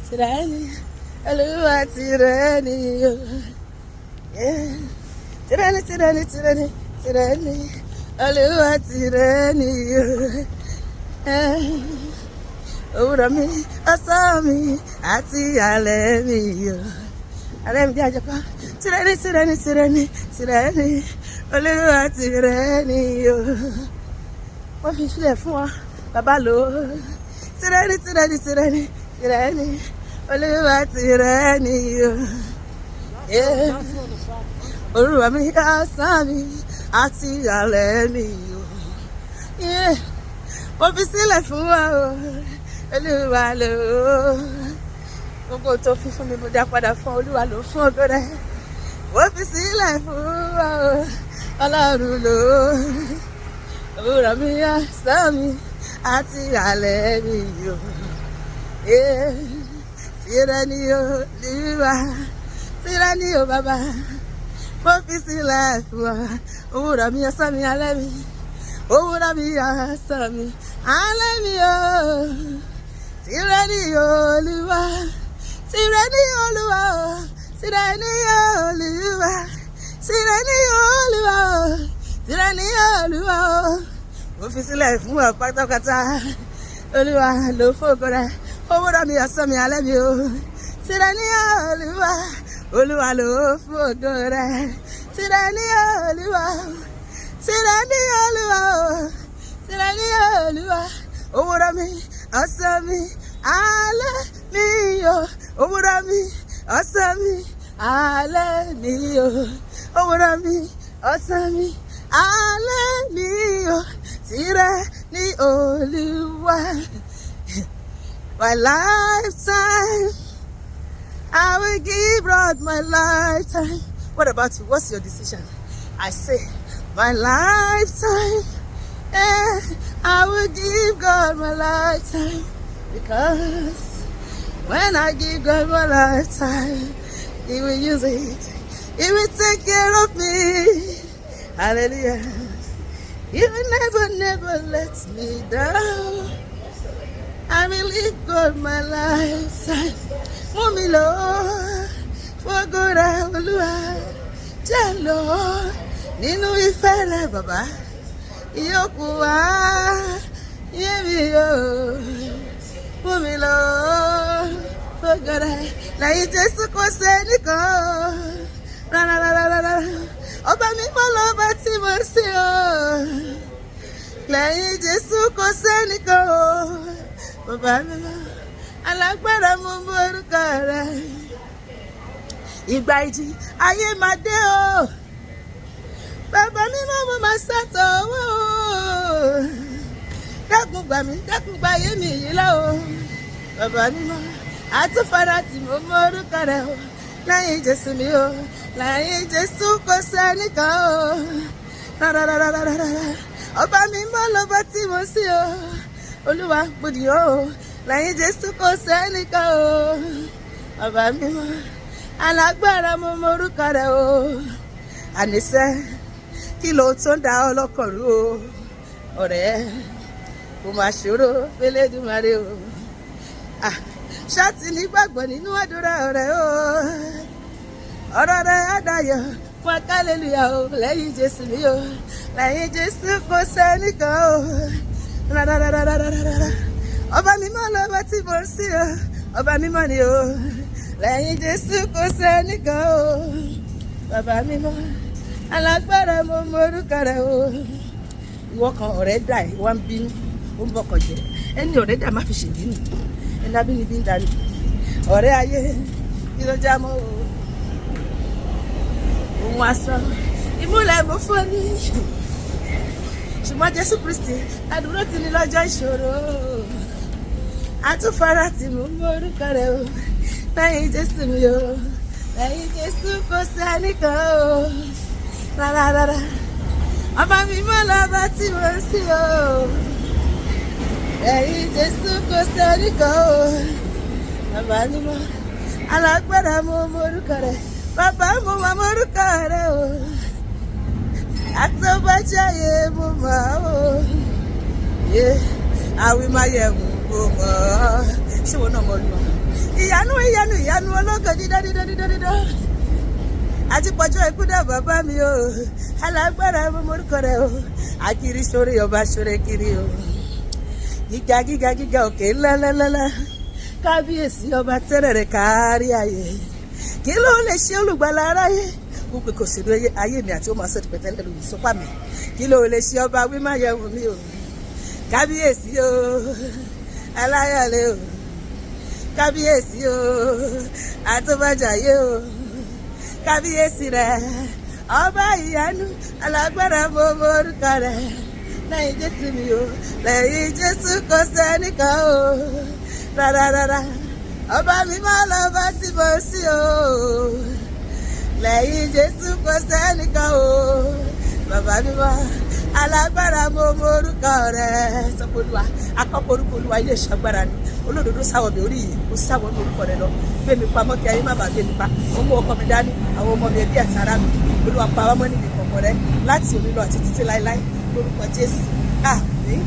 tirani, Olúwa tirani o. Tirani, Olúwa tirani o. Òwúrọ̀ mi, ọ̀sán mi, àti alẹ́ mi o. Alẹ́ mi jẹ́ àjọpọ̀. Tirani, Olúwa tirani o. Wọ́n fi sílẹ̀ fún wa, bàbá lò ó. Tirani, Olúwa tirani o. Òwúrọ̀ mi, ọ̀sán mi, àti alẹ́ mi o. Wọ́n fi sílẹ̀ fún wa o. Olúwa lò ó. Gbogbo tó fi fún mi mo dá padà fún Olúwa lò fún ògo rẹ̀. Wọ́n fi sílẹ̀ fún wa o. Ọlọ́run lò ó. Òwúrọ̀ mi, ọ̀sán mi, àti alẹ́ mi o. Tirani Olúwa, tirani o bàbá. Wọ́n fi sílẹ̀ fún wa. Òwúrọ̀ mi, ọ̀sán mi, alẹ́ mi. Òwúrọ̀ mi, ọ̀sán mi, alẹ́ mi o. Tirani Olúwa, tirani Olúwa o. Tirani Olúwa, tirani Olúwa o. Tirani Olúwa o. Mo fi sílẹ̀ fún ọ pátápátá. Olúwa lò fún ògo rẹ̀. Òwúrọ̀ mi, ọ̀sán mi, alẹ́ mi o. Tirani Olúwa, Olúwa lò fún ògo rẹ̀. Tirani Olúwa, tirani Olúwa o. Tirani Olúwa. Òwúrọ̀ mi, ọ̀sán mi, alẹ́ mi o. Òwúrọ̀ mi, ọ̀sán mi, alẹ́ mi o. Òwúrọ̀ mi, ọ̀sán mi, alẹ́ mi o. Tirani Olúwa. My lifetime, I will give God my lifetime. What about you? What's your decision? I say, my lifetime, I will give God my lifetime. Because when I give God my lifetime, He will use it. He will take care of me. Hallelujah. He will never let me down. I will live God my lifetime. Mú mi lọ, fọ́gọ́ra Olúwa, jẹ́ lọ nínú ìfẹ́ rẹ̀ bàbá. Ìyókù wá, yé mi o. Mú mi lọ, fọ́gọ́ra. Lẹ́yìn Jésù kò sẹ́nìkan. Rárá. Ọba mímọ́ lọ́ba tí mo sìn o. Lẹ́yìn Jésù kò sẹ́nìkan o. Bàbá mi lọ, alágbára mo mọ orúkọ rẹ̀. Ìgbà ìjì ayé máa dé o. Bàbá mi mo máa ṣàtọ̀ owó o. Dákun gbà mí, dákun gbà ayé mi yìí lọ o. Bàbá mi mọ àtúfàdà tí mo mọ orúkọ rẹ̀ o. Lẹ́yìn Jésù mi o. Lẹ́yìn Jésù kò sẹ́nìkan o. Rárá. Ọba mi mọ́ lọ́ba tí mo sìn o. Olúwa gbòdì o. Lẹ́yìn Jésù kò sẹ́nìkan o. Bàbá mi mọ́ alágbára mo mọ orúkọ rẹ̀ o. Àníṣe kí ló tó ń da ọlọ́kàn rú o. Ọ̀rẹ́ kò máa ṣòro f'Elédùmarè o. Ṣáàtì nígbàgbọ́ nínú àdúrà ọ̀rẹ́ o. Ọ̀rọ̀ rẹ̀ á dayọ̀ fún hallelujah o. Lẹ́yìn Jésù mi o. Lẹ́yìn Jésù kò sẹ́nìkan o. Ọba mímọ́ lọ́ba tí mo ń sìn o. Ọba mímọ́ ni o. Lẹ́yìn Jésù kò sẹ́nìkan o. Bàbá mímọ́ alágbára mo mọ orúkọ rẹ̀ o. Ìwọ kan ọ̀rẹ́ dà ẹ̀ wá ń bínú ó ń bọkọ̀ jẹ́. Ẹni ọ̀rẹ́ dà má fi ṣèbínú. Ẹni abínibí ń darí. Ọ̀rẹ́ ayé kí ló já mọ́ o. Òun asán ìmúlẹ̀ mo fọ́ ní. Ṣùgbọ́n Jésù Kristi àdúró ti ní lọ́jọ́ ìṣòro. Àtúfara tí mo mọ orúkọ rẹ̀ o. Lẹ́yìn Jésù mi o. Lẹ́yìn Jésù kò sẹ́nìkan o. Rárá. Ọba mi mọ́ lọ́ba tí mo sìn o. Lẹ́yìn Jésù kò sẹ́nìkan o. Bàbá mi mọ́ alágbára mo mọ orúkọ rẹ̀. Bàbá mo mọ orúkọ rẹ̀ o. Àtọ́bàjáyé mo máa o. Àwìn máa yẹ̀wò mo mọ̀ ọ́. Ṣé wọn náà mọ̀ Olúwa? Ìyanu ìyanu ìyanu ológo dídá. Àti pọ̀jọ́ ikú dà bàbá mi o. Alágbára mo morúkọ rẹ̀ o. Akiri sórí ọba sórí kiri o. Gíga òkè ńláńláńlá. Kábíyèsí ọba tẹ́rẹ̀ rẹ̀ kárí ayé. Kí ló lè ṣe olùgbàlà aráyé? Mo pè kò sínú ayé mi àti ó máa sọ́dún pẹ̀tẹ́lẹ̀ lórí ìsọ́pá mi. Kí ló lè ṣe ọba wí má yẹ̀wò mi o? Kábíyèsí o, aláyọ̀lé o. Kábíyèsí o, àtúbàjáyé o. Kábíyèsí rẹ̀, ọba ìyanu, alágbára mo morúkọ rẹ̀. Lẹ́yìn Jésù mi o, lẹ́yìn Jésù kò sẹ́nìkan o. Rárá, ọba mi máa lọ bá tí mo sí o. Lẹ́yìn Jésù kò sẹ́nìkan o. Bàbá mi wá, alágbára mo morúkọ rẹ̀. Sọ pé Olúwa, akọ́kọ́ orúkọ Olúwa ilé ìṣàgbára ni. Olódodo sáwọ̀ mi orí yìí, kò sáwọ̀ ní orúkọ rẹ̀ lọ. Gbé mi pamọ́ kí ayé má bàa gbé mi pa. Mo mú ọkọ mi dání, àwọn ọmọ mi ẹbí àti ará mi. Olúwa pa wá mọ́ níbi ìkọ̀kọ̀ rẹ̀ láti òní lọ àti títí láéláé. Lórúkọ Jésù. Àmín.